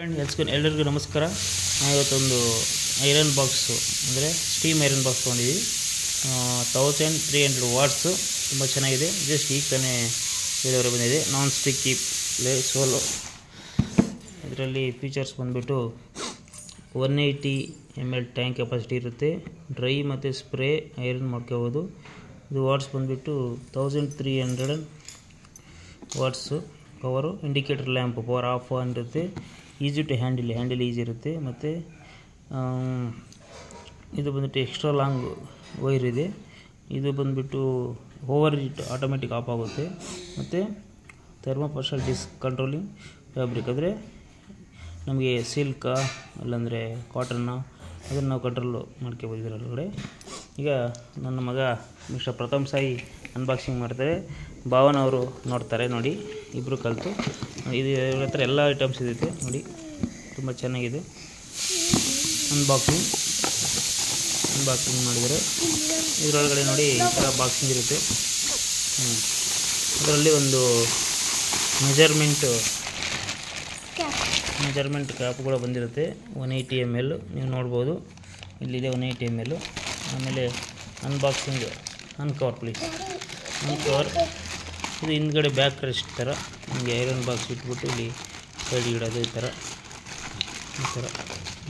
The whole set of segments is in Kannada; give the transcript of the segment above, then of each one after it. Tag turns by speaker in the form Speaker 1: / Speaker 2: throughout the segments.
Speaker 1: ಎಲ್ಲರಿಗೂ ನಮಸ್ಕಾರ. ನಾವು ಇವತ್ತೊಂದು ಐರನ್ ಬಾಕ್ಸು ಅಂದರೆ ಸ್ಟೀಮ್ ಐರನ್ ಬಾಕ್ಸ್ ತೊಗೊಂಡಿದ್ದೀವಿ. 1300 ವಾಟ್ಸು, ತುಂಬ ಚೆನ್ನಾಗಿದೆ. ಜಸ್ಟ್ ಈಗ ತಾನೇ ಬೇರೆಯವರೆ ಬಂದಿದೆ. ನಾನ್ ಸ್ಟಿಕ್ಕಿ ಸೋಲು. ಇದರಲ್ಲಿ ಫೀಚರ್ಸ್ ಬಂದುಬಿಟ್ಟು 180 ml ಟ್ಯಾಂಕ್ ಕೆಪಾಸಿಟಿ ಇರುತ್ತೆ. ಡ್ರೈ ಮತ್ತು ಸ್ಪ್ರೇ ಐರನ್ ಮಾಡ್ಕೋಬೋದು. ಇದು ವಾಟ್ಸ್ ಬಂದುಬಿಟ್ಟು 1300 watts. Power indicator lamp power of on ಇರುತ್ತೆ. ಈಸಿ ಟು ಹ್ಯಾಂಡಲ್ ಈಸಿ ಇರುತ್ತೆ. ಮತ್ತು ಇದು ಬಂದುಬಿಟ್ಟು ಎಕ್ಸ್ಟ್ರಾ ಲಾಂಗ್ ವೈರ್ ಇದೆ. ಇದು ಬಂದುಬಿಟ್ಟು ಓವರ್ ಹೀಟ್ ಆಟೋಮೆಟಿಕ್ ಆಫ್ ಆಗುತ್ತೆ. ಮತ್ತು ಥರ್ಮೋಪಾಸ್ಟಲ್ ಡಿಸ್ಕ್ ಕಂಟ್ರೋಲಿಂಗ್ ಫ್ಯಾಬ್ರಿಕ್, ಅಂದರೆ ನಮಗೆ ಸಿಲ್ಕಾ ಅಲ್ಲಾಂದರೆ ಕಾಟನ್ನ ಅದನ್ನು ನಾವು ಕಂಟ್ರೋಲ್ ಮಾಡ್ಕೋಬೋದು ಇದರೊಳಗಡೆ. ಈಗ ನನ್ನ ಮಗ ಮಿಸ್ಟರ್ ಪ್ರಥಮ್ ಸಾಯಿ ಅನ್ಬಾಕ್ಸಿಂಗ್ ಮಾಡ್ತಾರೆ, ಭಾವನ ಅವರು ನೋಡ್ತಾರೆ. ನೋಡಿ, ಇಬ್ಬರು ಕಲಿತು ಇದು ಇವ್ರ ಹತ್ರ ಎಲ್ಲ ಐಟಮ್ಸ್ ಇದೆ. ನೋಡಿ, ತುಂಬ ಚೆನ್ನಾಗಿದೆ. ಅನ್ಬಾಕ್ಸಿಂಗ್ ಮಾಡಿದರೆ ಇದರೊಳಗಡೆ ನೋಡಿ ಈ ಥರ ಬಾಕ್ಸಿಂಗ್ ಇರುತ್ತೆ. ಅದರಲ್ಲಿ ಒಂದು ಮೆಜರ್ಮೆಂಟ್ ಕ್ಯಾಪ್ ಕೂಡ ಬಂದಿರುತ್ತೆ. 180 ml ನೀವು ನೋಡ್ಬೋದು, ಇಲ್ಲಿದೆ 180 ml. ಆಮೇಲೆ ಅನ್ಬಾಕ್ಸಿಂಗ್ ಅನ್ಕವರ್ ಪ್ಲೀಸ್. ಅನ್ಕವರ್ ಇದು ಹಿಂದ್ಗಡೆ ಬ್ಯಾಕ್ ರೆಸ್ಟ್ ಥರ ನಿಮಗೆ ಐರನ್ ಬಾಕ್ಸ್ ಇಟ್ಬಿಟ್ಟು ಇಲ್ಲಿ ಸೈಡ್ ಇಡೋದು ಈ ಥರ.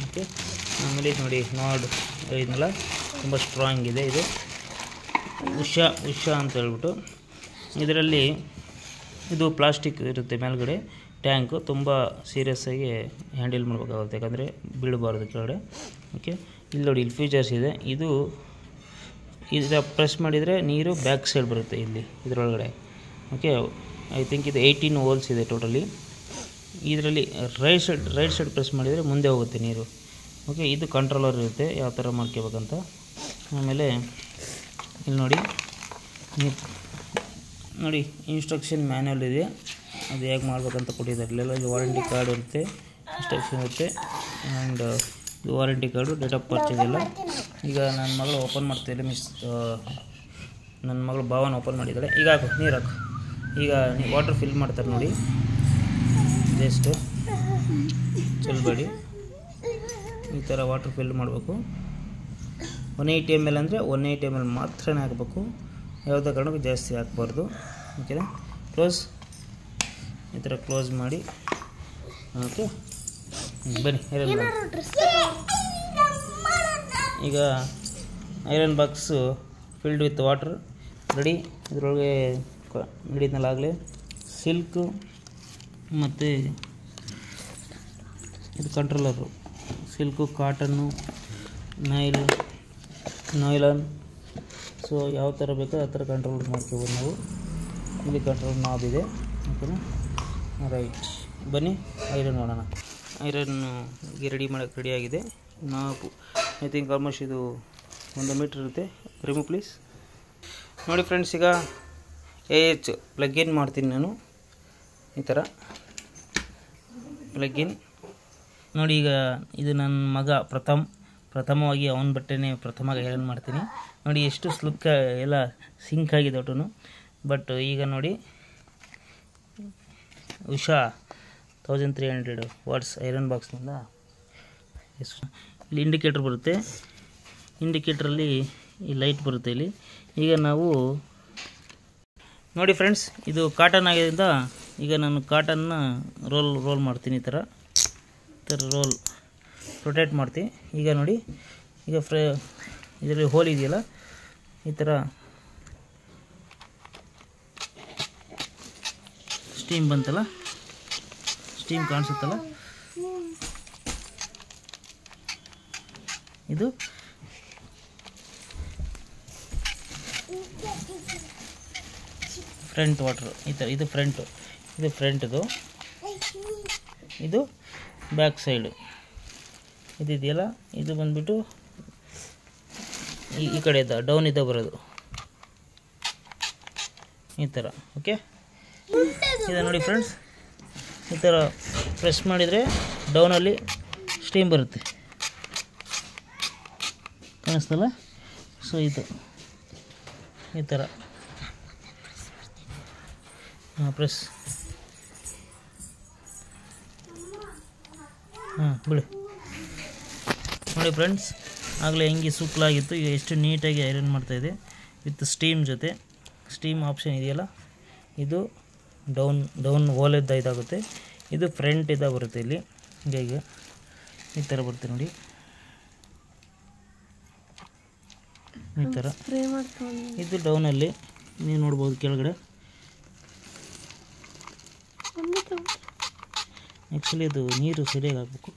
Speaker 1: ಓಕೆ, ಆಮೇಲೆ ನೋಡಿ ನಾಡ್ ಇದನ್ನೆಲ್ಲ ತುಂಬ ಸ್ಟ್ರಾಂಗ್ ಇದೆ. ಇದು ಉಷಾ ಅಂತ ಹೇಳ್ಬಿಟ್ಟು ಇದರಲ್ಲಿ ಇದು ಪ್ಲಾಸ್ಟಿಕ್ ಇರುತ್ತೆ ಮೇಲ್ಗಡೆ. ಟ್ಯಾಂಕು ತುಂಬ ಸೀರಿಯಸ್ಸಾಗಿ ಹ್ಯಾಂಡಲ್ ಮಾಡಬೇಕಾಗುತ್ತೆ, ಯಾಕಂದರೆ ಬೀಳಬಾರ್ದು ಕೆಳಗಡೆ. ಓಕೆ, ಇಲ್ಲಿ ನೋಡಿ, ಇಲ್ಲಿ ಫೀಚರ್ಸ್ ಇದೆ. ಇದರ ಪ್ರೆಸ್ ಮಾಡಿದರೆ ನೀರು ಬ್ಯಾಕ್ ಸೈಡ್ ಬರುತ್ತೆ ಇಲ್ಲಿ ಇದರೊಳಗಡೆ. ಓಕೆ, ಐ ಥಿಂಕ್ ಇದು 18 ಹೋಲ್ಸ್ ಇದೆ ಟೋಟಲಿ. ಇದರಲ್ಲಿ ರೈಟ್ ಸೈಡ್ ಪ್ರೆಸ್ ಮಾಡಿದರೆ ಮುಂದೆ ಹೋಗುತ್ತೆ ನೀರು. ಓಕೆ, ಇದು ಕಂಟ್ರೋಲರ್ ಇರುತ್ತೆ ಯಾವ ಥರ ಮಾಡ್ಕೋಬೇಕಂತ. ಆಮೇಲೆ ಇಲ್ಲಿ ನೋಡಿ ಇನ್ಸ್ಟ್ರಕ್ಷನ್ ಮ್ಯಾನ್ಯಲ್ ಇದೆ, ಅದು ಹೇಗೆ ಮಾಡ್ಬೇಕಂತ ಕೊಟ್ಟಿದ್ದಾರೆ. ಇಲ್ಲೆಲ್ಲ ಇದು ವಾರಂಟಿ ಕಾರ್ಡ್ ಇರುತ್ತೆ, ಇನ್ಸ್ಟ್ರಕ್ಷನ್ ಇರುತ್ತೆ. ಆ್ಯಂಡ್ ಇದು warranty card, date of purchase ಎಲ್ಲ. ಈಗ ನನ್ನ ಮಗಳು ಓಪನ್ ಮಾಡ್ತಿದ್ದೆ, ನನ್ನ ಮಗಳು ಭಾವನ ಓಪನ್ ಮಾಡಿದ್ದಾಳೆ. ಈಗ ಹಾಕು, ನೀರು ಹಾಕು. ಈಗ ವಾಟರ್ ಫಿಲ್ ಮಾಡ್ತಾರೆ ನೋಡಿ, ಜಸ್ಟ್ ಚೆಲ್ಲಬೇಡಿ, ಈ ಥರ ವಾಟರ್ ಫಿಲ್ ಮಾಡಬೇಕು. 180 ml ಅಂದರೆ 180 ml ಮಾತ್ರನೇ ಹಾಕಬೇಕು, ಯಾವುದೇ ಕಾರಣಕ್ಕೂ ಜಾಸ್ತಿ ಹಾಕಬಾರ್ದು. ಓಕೆನಾ? ಈ ಥರ ಕ್ಲೋಸ್ ಮಾಡಿ. ಓಕೆ, ಬನ್ನಿ ಐರನ್ ಬಾಕ್ಸ್. ಈಗ iron box filled with water ready. ಇದರೊಳಗೆ ನಡೀದ್ನಲ್ಲಾಗಲೇ ಸಿಲ್ಕು ಮತ್ತು ಇದು controller. Silk, cotton, nylon. So ಯಾವ ಥರ ಬೇಕೋ ಆ ಥರ ಕಂಟ್ರೋಲ್ ಮಾಡ್ಕೋಬೋದು ನಾವು. ಇಲ್ಲಿ ಕಂಟ್ರೋಲ್ ನಾಬ್ ಇದೆ. ಓಕೆನಾ? ರೈಟ್, ಬನ್ನಿ ಐರನ್ ಮಾಡೋಣ. ಐರನ್ಗೆ ರೆಡಿ ಮಾಡೋಕ್ಕೆ ರೆಡಿಯಾಗಿದೆ. ನಾಬು ಐ ಥಿಂಕ್ ಆಲ್ಮೋಸ್ಟ್ ಇದು 1 ಮೀಟ್ರ್ ಇರುತ್ತೆ. Remove please. ನೋಡಿ ಫ್ರೆಂಡ್ಸ್, ಈಗ ಪ್ಲಗ್ ಇನ್ ಮಾಡ್ತೀನಿ ನಾನು. ಈ ಥರ ಪ್ಲಗ್ ಇನ್ ನೋಡಿ. ಈಗ ಇದು ನನ್ನ ಮಗ ಪ್ರಥಮವಾಗಿ ಅವನ ಬಟ್ಟೆನೇ ಪ್ರಥಮವಾಗಿ ಐರನ್ ಮಾಡ್ತೀನಿ. ನೋಡಿ ಎಷ್ಟು ಸ್ಲುಕ್ ಎಲ್ಲ ಸಿಂಕ್ ಆಗಿದೆ ಒಟ್ಟು. ಬಟ್ ಈಗ ನೋಡಿ, ಉಷಾ 1300 ವಾಟ್ಸ್ ಐರನ್ ಬಾಕ್ಸ್ನಿಂದ ಇಲ್ಲಿ ಇಂಡಿಕೇಟ್ರ್ ಬರುತ್ತೆ. ಇಂಡಿಕೇಟ್ರಲ್ಲಿ ಈ ಲೈಟ್ ಬರುತ್ತೆ ಇಲ್ಲಿ. ಈಗ ನಾವು ನೋಡಿ ಫ್ರೆಂಡ್ಸ್, ಇದು ಕಾಟನ್ ಆಗಿದ್ದರಿಂದ ಈಗ ನಾನು ಕಾಟನ್ನ ರೋಲ್ ಮಾಡ್ತೀನಿ. ಈ ಥರ ರೊಟೇಟ್ ಮಾಡ್ತೀನಿ. ಈಗ ನೋಡಿ, ಈಗ ಇದರಲ್ಲಿ ಹೋಲ್ ಇದೆಯಲ್ಲ, ಈ ಥರ ಸ್ಟೀಮ್ ಬಂತಲ್ಲ, ಸ್ಟೀಮ್ ಕಾಣಿಸುತ್ತಲ್ಲ, ಇದು ಫ್ರಂಟ್ ವಾಟ್ರು. ಈ ಥರ ಇದು ಫ್ರಂಟ್ದು, ಇದು ಬ್ಯಾಕ್ ಸೈಡು. ಇದೆಯಲ್ಲ, ಇದು ಬಂದುಬಿಟ್ಟು ಈ ಕಡೆ ಡೌನ್ ಬರೋದು ಈ ಥರ. ಓಕೆ, ಇದು ನೋಡಿ ಫ್ರೆಂಡ್ಸ್, ಈ ಥರ ಪ್ರೆಸ್ ಮಾಡಿದರೆ ಡೌನಲ್ಲಿ ಸ್ಟೀಮ್ ಬರುತ್ತೆ, ಕಾಣಿಸ್ತಲ್ಲ. ಸೊ ಇದು ಈ ಥರ ಪ್ರೆಸ್ ಬಿಡಿ ನೋಡಿ ಫ್ರೆಂಡ್ಸ್, ಆಗಲೇ ಹೆಂಗೆ ಸುಕ್ಕಲಾಗಿತ್ತು, ಈಗ ಎಷ್ಟು ನೀಟಾಗಿ ಐರನ್ ಮಾಡ್ತಾಯಿದೆ ವಿತ್ ಸ್ಟೀಮ್ ಜೊತೆ. ಸ್ಟೀಮ್ ಆಪ್ಷನ್ ಇದೆಯಲ್ಲ, ಇದು ಡೌನ್ ಓಲೆದ್ದು ಇದಾಗುತ್ತೆ, ಇದು ಫ್ರಂಟ್ ಇದಾಗ ಬರುತ್ತೆ. ಇಲ್ಲಿ ಹೀಗೆ ಈ ಥರ ಬರುತ್ತೆ ನೋಡಿ, ಈ ಥರ. ಇದು ಡೌನಲ್ಲಿ ನೀವು ನೋಡ್ಬೋದು ಕೆಳಗಡೆ. ಆ್ಯಕ್ಚುಲಿ ಇದು ನೀರು ಸರಿಯಾಗಿ ಹಾಕಬೇಕು.